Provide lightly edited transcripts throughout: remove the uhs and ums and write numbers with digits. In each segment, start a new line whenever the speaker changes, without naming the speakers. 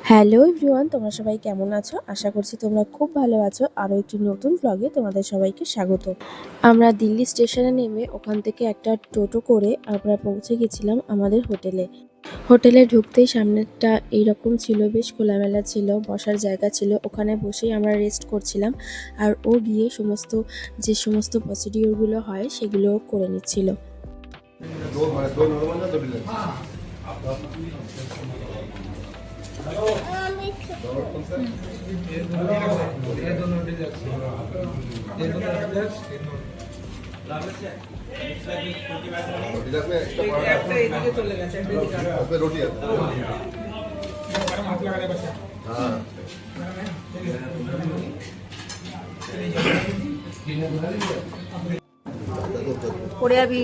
Hello everyone, তোমরা সবাই কেমন আছো? আশা করছি তোমরা খুব ভালো আছো। আরও একটি নতুন ব্লগে তোমাদের সবাইকে স্বাগত। আমরা দিল্লি স্টেশনে নেমে ওখান থেকে একটা টোটো করে আমরা পৌঁছে গেছিলাম আমাদের হোটেলে। হোটেলে ঢুকতেই সামনেরটা এইরকম ছিল, বেশ খোলামেলা ছিল, বসার জায়গা ছিল। ওখানে বসেই আমরা রেস্ট করছিলাম, আর ও গিয়ে যে সমস্ত প্রসিডিওরগুলো হয় সেগুলো করে নিচ্ছিল।
পড়ে যাবি।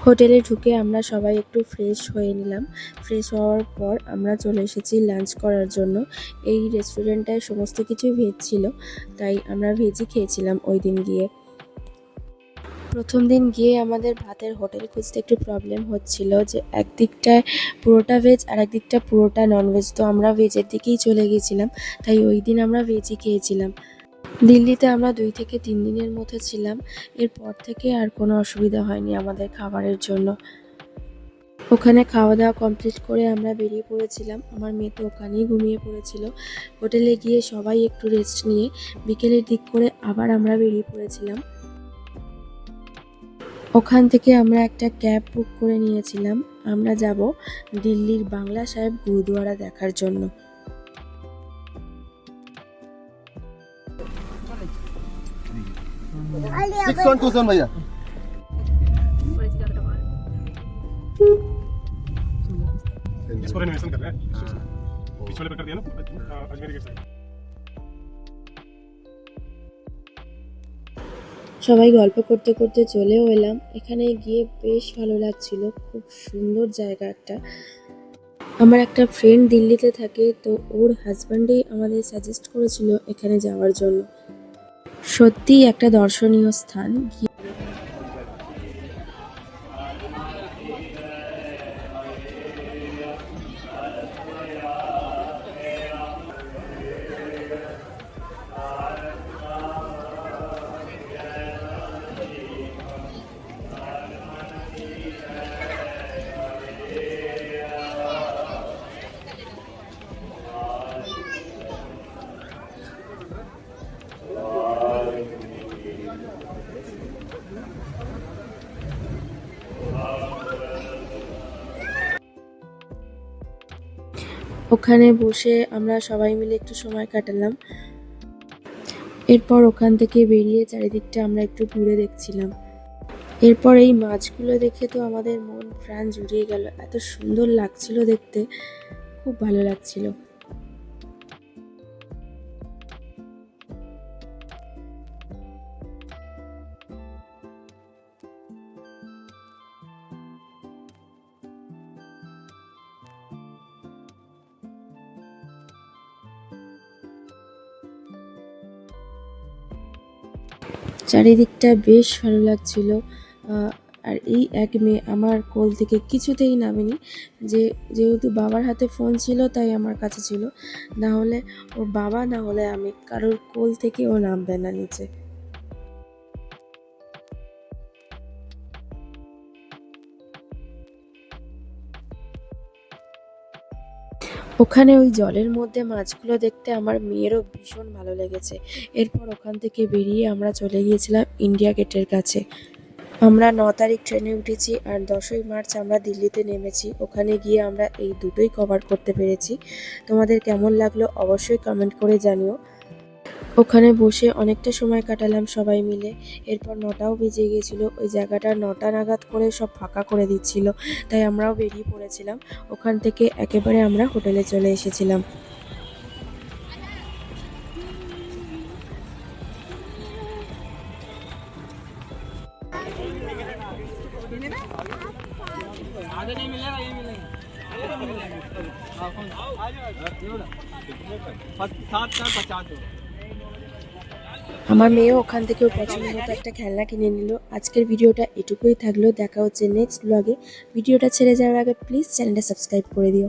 হোটেলে ঢুকে আমরা সবাই একটু ফ্রেশ হয়ে নিলাম। ফ্রেশ হওয়ার পর আমরা চলে এসেছি লাঞ্চ করার জন্য। এই রেস্টুরেন্টটায় সমস্ত কিছুই ভেজ ছিল, তাই আমরা ভেজই খেয়েছিলাম ওই দিন গিয়ে। প্রথম দিন গিয়ে আমাদের ভাতের হোটেল খুঁজতে একটু প্রবলেম হচ্ছিল, যে একদিকটায় পুরোটা ভেজ আর একদিকটা পুরোটা ননভেজ। তো আমরা ভেজের দিকেই চলে গেছিলাম, তাই ওই দিন আমরা ভেজই খেয়েছিলাম। দিল্লিতে আমরা 2 থেকে 3 দিনের মতো ছিলাম। এরপর থেকে আর কোনো অসুবিধা হয়নি আমাদের খাবারের জন্য। ওখানে খাওয়া দাওয়া কমপ্লিট করে আমরা বেরিয়ে পড়েছিলাম। আমার মেয়ে তো ওখানেই ঘুমিয়ে পড়েছিল। হোটেলে গিয়ে সবাই একটু রেস্ট নিয়ে বিকেলের দিক করে আবার আমরা বেরিয়ে পড়েছিলাম। ওখান থেকে আমরা একটা ক্যাব বুক করে নিয়েছিলাম। আমরা যাব দিল্লির বাংলা সাহেব গুরুদুয়ারা দেখার জন্য।
भैया
इसको रेनोवेशन कर रहे हैं। बीच वाले पे कर दिया ना अजमेर के साइड।
সবাই গল্প করতে করতে চলেও এলাম। এখানে গিয়ে বেশ ভালো লাগছিল, খুব সুন্দর জায়গা একটা। আমার একটা ফ্রেন্ড দিল্লিতে থাকে, তো ওর হাজব্যান্ডই আমাদের সাজেস্ট করেছিল এখানে যাওয়ার জন্য। সত্যিই একটা দর্শনীয় স্থান। ওখানে বসে আমরা সবাই মিলে একটু সময় কাটালাম। এরপর ওখান থেকে বেরিয়ে চারিদিকটা আমরা একটু ঘুরে দেখছিলাম। এরপর এই মাছগুলো দেখে তো আমাদের মন প্রাণ জুড়িয়ে গেল, এত সুন্দর লাগছিল দেখতে, খুব ভালো লাগছিল। চারিদিকটা বেশ ভালো লাগছিল। আর এই এক মেয়ে আমার কোল থেকে কিছুতেই নামেনি। যেহেতু বাবার হাতে ফোন ছিল তাই আমার কাছে ছিল, না হলে ওর বাবা না হলে আমি, কারোর কোল থেকে ও নামবে না নিচে। ওখানে ওই জলের মধ্যে মাছগুলো দেখতে আমার মেয়েরও ভীষণ ভালো লেগেছে। এরপর ওখান থেকে বেরিয়ে আমরা চলে গিয়েছিলাম ইন্ডিয়া গেটের কাছে। আমরা 9 তারিখ ট্রেনে উঠেছি আর 10ই মার্চ আমরা দিল্লিতে নেমেছি। ওখানে গিয়ে আমরা এই দুটোই কভার করতে পেরেছি। তোমাদের কেমন লাগলো অবশ্যই কমেন্ট করে জানিও। ওখানে বসে অনেকটা সময় কাটালাম সবাই মিলে। এরপর 9টাও বেজে গিয়েছিল। ওই জায়গাটা 9টা নাগাদ করে সব ফাঁকা করে দিচ্ছিল, তাই আমরাও বেরিয়ে পড়েছিলাম। ওখান থেকে একেবারে আমরা হোটেলে চলে এসেছিলাম।
सात 50
আমার মেয়েও ওখান থেকে ওর পছন্দ মতো একটা খেলনা কিনে নিল। আজকের ভিডিওটা এটুকুই থাকলো, দেখা হচ্ছে নেক্সট ব্লগে। ভিডিওটা ছেড়ে যাওয়ার আগে প্লিজ চ্যানেলটা সাবস্ক্রাইব করে দিও।